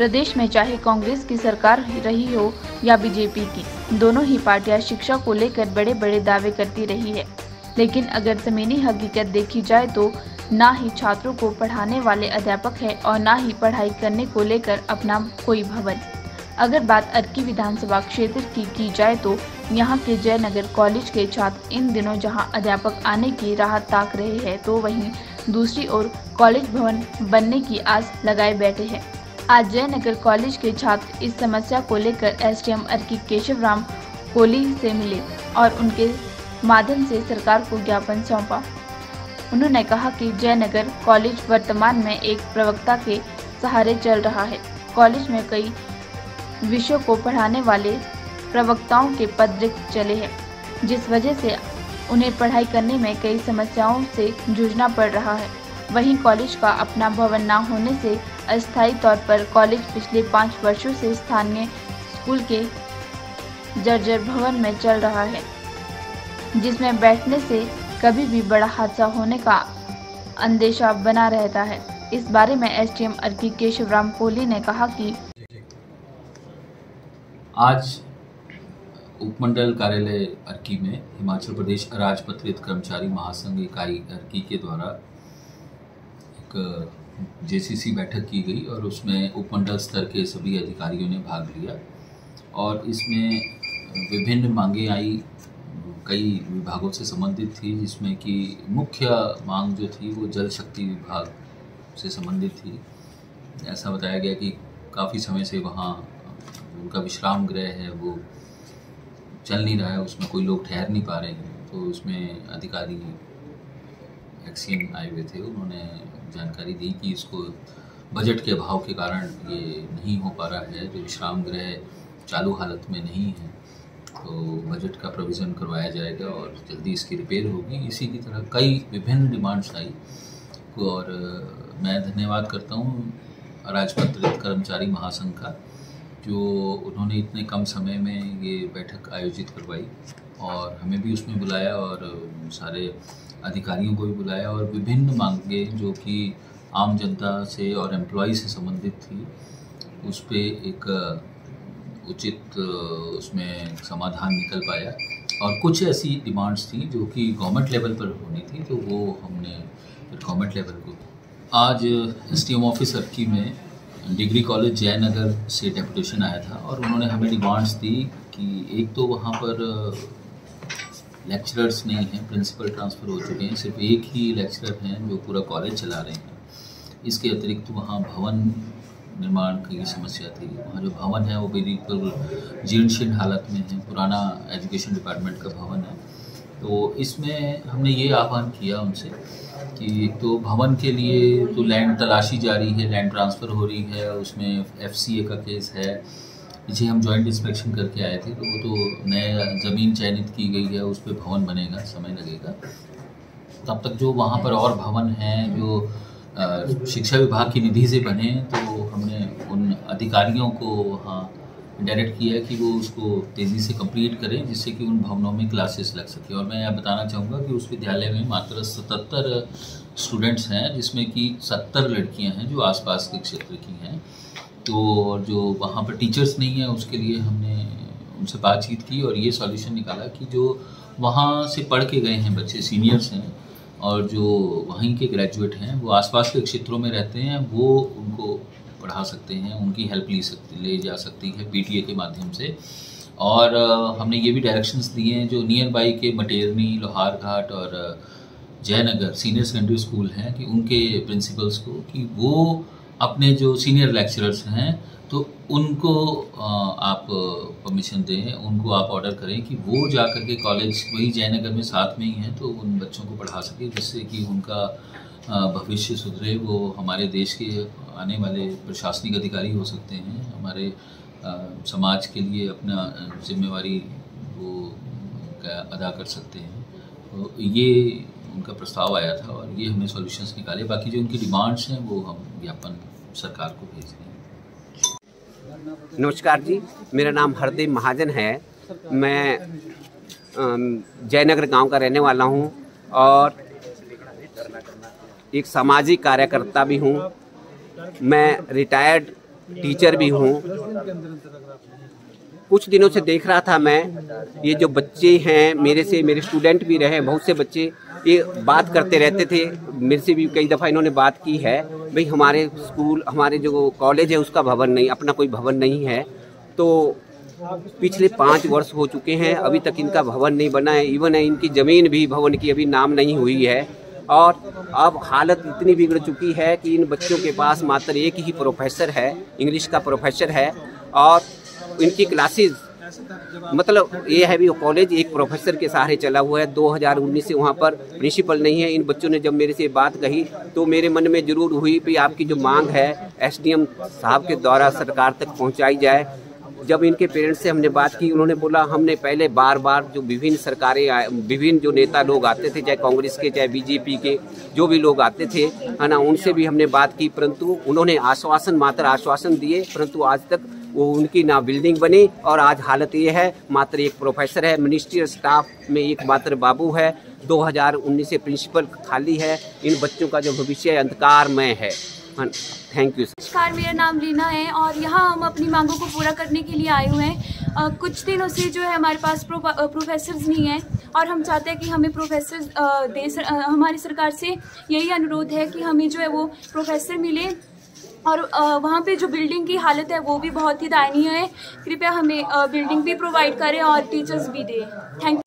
प्रदेश में चाहे कांग्रेस की सरकार रही हो या बीजेपी की, दोनों ही पार्टियां शिक्षा को लेकर बड़े बड़े दावे करती रही है। लेकिन अगर ज़मीनी हकीकत देखी जाए तो ना ही छात्रों को पढ़ाने वाले अध्यापक है और ना ही पढ़ाई करने को लेकर अपना कोई भवन। अगर बात अर्की विधानसभा क्षेत्र की जाए तो यहाँ के जयनगर कॉलेज के छात्र इन दिनों जहाँ अध्यापक आने की राह ताक रहे हैं, तो वहीं दूसरी ओर कॉलेज भवन बनने की आस लगाए बैठे हैं। आज जयनगर कॉलेज के छात्र इस समस्या को लेकर एसडीएम अर्की केशवराम कोहली से मिले और उनके माध्यम से सरकार को ज्ञापन सौंपा। उन्होंने कहा कि जयनगर कॉलेज वर्तमान में एक प्रवक्ता के सहारे चल रहा है। कॉलेज में कई विषयों को पढ़ाने वाले प्रवक्ताओं के पद रिक्त चले हैं, जिस वजह से उन्हें पढ़ाई करने में कई समस्याओं से जूझना पड़ रहा है। वहीं कॉलेज का अपना भवन न होने से अस्थायी तौर पर कॉलेज पिछले 5 वर्षों से स्थानीय स्कूल के जर्जर भवन में चल रहा है, जिसमें बैठने से कभी भी बड़ा हादसा होने का अंदेशा बना रहता है। इस बारे में एसडीएम अर्की केशवराम कोहली ने कहा कि आज उपमंडल कार्यालय अर्की में हिमाचल प्रदेश अराजपत्रित कर्मचारी महासंघ इकाई अर्की के द्वारा एक जेसीसी बैठक की गई और उसमें उपमंडल स्तर के सभी अधिकारियों ने भाग लिया और इसमें विभिन्न मांगें आई, कई विभागों से संबंधित थी, जिसमें कि मुख्य मांग जो थी वो जल शक्ति विभाग से संबंधित थी। ऐसा बताया गया कि काफ़ी समय से वहाँ उनका विश्राम गृह है वो चल नहीं रहा है, उसमें कोई लोग ठहर नहीं पा रहे हैं। तो उसमें अधिकारी एक्सीएन आए हुए थे, उन्होंने जानकारी दी कि इसको बजट के अभाव के कारण ये नहीं हो पा रहा है, जो विश्राम गृह चालू हालत में नहीं है, तो बजट का प्रोविज़न करवाया जाएगा और जल्दी इसकी रिपेयर होगी। इसी की तरह कई विभिन्न डिमांड्स आई और मैं धन्यवाद करता हूँ अराजपत्रित कर्मचारी महासंघ का, जो उन्होंने इतने कम समय में ये बैठक आयोजित करवाई और हमें भी उसमें बुलाया और सारे अधिकारियों को भी बुलाया और विभिन्न मांगें जो कि आम जनता से और एम्प्लॉय से संबंधित थी, उस पर एक उचित उसमें समाधान निकल पाया। और कुछ ऐसी डिमांड्स थी जो कि गवर्नमेंट लेवल पर होनी थी, तो वो हमने फिर गवर्नमेंट लेवल को। आज एसडीएम ऑफिस अर्की में डिग्री कॉलेज जयनगर से डेपुटेशन आया था और उन्होंने हमें डिमांड्स दी कि एक तो वहाँ पर लेक्चरर्स नहीं हैं, प्रिंसिपल ट्रांसफ़र हो चुके हैं, सिर्फ एक ही लेक्चरर हैं जो पूरा कॉलेज चला रहे हैं। इसके अतिरिक्त वहाँ भवन निर्माण की समस्या थी, वहाँ जो भवन है वो बिल्कुल जीर्ण शीर्ण हालत में है, पुराना एजुकेशन डिपार्टमेंट का भवन है। तो इसमें हमने ये आह्वान किया उनसे कि एक तो भवन के लिए तो लैंड तलाशी जारी है, लैंड ट्रांसफ़र हो रही है, उसमें एफसीए का केस है, पीछे हम जॉइंट इंस्पेक्शन करके आए थे, तो वो तो नया ज़मीन चयनित की गई है, उस पर भवन बनेगा, समय लगेगा। तब तक जो वहाँ पर और भवन हैं जो शिक्षा विभाग की निधि से बने, तो हमने उन अधिकारियों को वहाँ डायरेक्ट किया कि वो उसको तेज़ी से कंप्लीट करें, जिससे कि उन भवनों में क्लासेस लग सके। और मैं यह बताना चाहूँगा कि उस विद्यालय में मात्र 77 स्टूडेंट्स हैं, जिसमें कि 70 लड़कियां हैं जो आसपास के क्षेत्र की हैं। तो जो वहाँ पर टीचर्स नहीं हैं, उसके लिए हमने उनसे बातचीत की और ये सॉल्यूशन निकाला कि जो वहाँ से पढ़ के गए हैं बच्चे, सीनियर्स हैं और जो वहीं के ग्रेजुएट हैं, वो आसपास के क्षेत्रों में रहते हैं, वो उनको पढ़ा सकते हैं, उनकी हेल्प ले जा सकती है पीटीए के माध्यम से। और हमने ये भी डायरेक्शंस दिए हैं जो नियर बाई के मटेरनी, लोहारघाट और जयनगर सीनियर सेकेंडरी स्कूल हैं, कि उनके प्रिंसिपल्स को कि वो अपने जो सीनियर लेक्चरर्स हैं तो उनको आप परमिशन दें, उनको आप ऑर्डर करें कि वो जा कर के कॉलेज वही जयनगर में साथ में ही हैं, तो उन बच्चों को पढ़ा सके, जिससे कि उनका भविष्य सुधरे। वो हमारे देश के आने वाले प्रशासनिक अधिकारी हो सकते हैं, हमारे समाज के लिए अपना जिम्मेवारी वो अदा कर सकते हैं। तो ये उनका प्रस्ताव आया था और ये हमने सॉल्यूशंस निकाले। बाकी जो उनकी डिमांड्स हैं वो हम ज्ञापन सरकार को भेज रहे हैं। नमस्कार जी, मेरा नाम हरदेव महाजन है। मैं जयनगर गांव का रहने वाला हूं और एक सामाजिक कार्यकर्ता भी हूं। मैं रिटायर्ड टीचर भी हूँ। कुछ दिनों से देख रहा था मैं, ये जो बच्चे हैं मेरे स्टूडेंट भी रहे, बहुत से बच्चे ये बात करते रहते थे। मेरे से भी कई दफ़ा इन्होंने बात की है, भाई हमारे स्कूल, हमारे जो कॉलेज है उसका भवन नहीं, अपना कोई भवन नहीं है। तो पिछले 5 वर्ष हो चुके हैं, अभी तक इनका भवन नहीं बना है। इवन इनकी ज़मीन भी भवन की अभी नाम नहीं हुई है। और अब हालत इतनी बिगड़ चुकी है कि इन बच्चों के पास मात्र एक ही प्रोफेसर है, इंग्लिश का प्रोफेसर है। और इनकी क्लासेस, मतलब ये है भी कॉलेज एक प्रोफेसर के सहारे चला हुआ है। 2019 से वहाँ पर प्रिंसिपल नहीं है। इन बच्चों ने जब मेरे से बात कही तो मेरे मन में जरूर हुई कि आपकी जो मांग है एसडीएम साहब के द्वारा सरकार तक पहुँचाई जाए। जब इनके पेरेंट्स से हमने बात की, उन्होंने बोला हमने पहले बार जो विभिन्न सरकारें, विभिन्न जो नेता लोग आते थे, चाहे कांग्रेस के चाहे बीजेपी के जो भी लोग आते थे, है ना, उनसे भी हमने बात की, परंतु उन्होंने मात्र आश्वासन दिए, परंतु आज तक वो उनकी ना बिल्डिंग बनी। और आज हालत ये है, मात्र एक प्रोफेसर है, मिनिस्ट्रियल स्टाफ में एक मात्र बाबू है, 2019 से प्रिंसिपल खाली है। इन बच्चों का जो भविष्य अंधकारमय है। Thank you. नमस्कार, मेरा नाम लीना है और यहाँ हम अपनी मांगों को पूरा करने के लिए आए हुए हैं। कुछ दिनों से जो है हमारे पास प्रोफेसर्स नहीं है और हम चाहते हैं कि हमें प्रोफेसर्स हमारी सरकार से यही अनुरोध है कि हमें जो है वो प्रोफेसर मिले। और वहाँ पे जो बिल्डिंग की हालत है वो भी बहुत ही दयनीय है। कृपया हमें बिल्डिंग भी प्रोवाइड करें और टीचर्स भी दें। Thank you.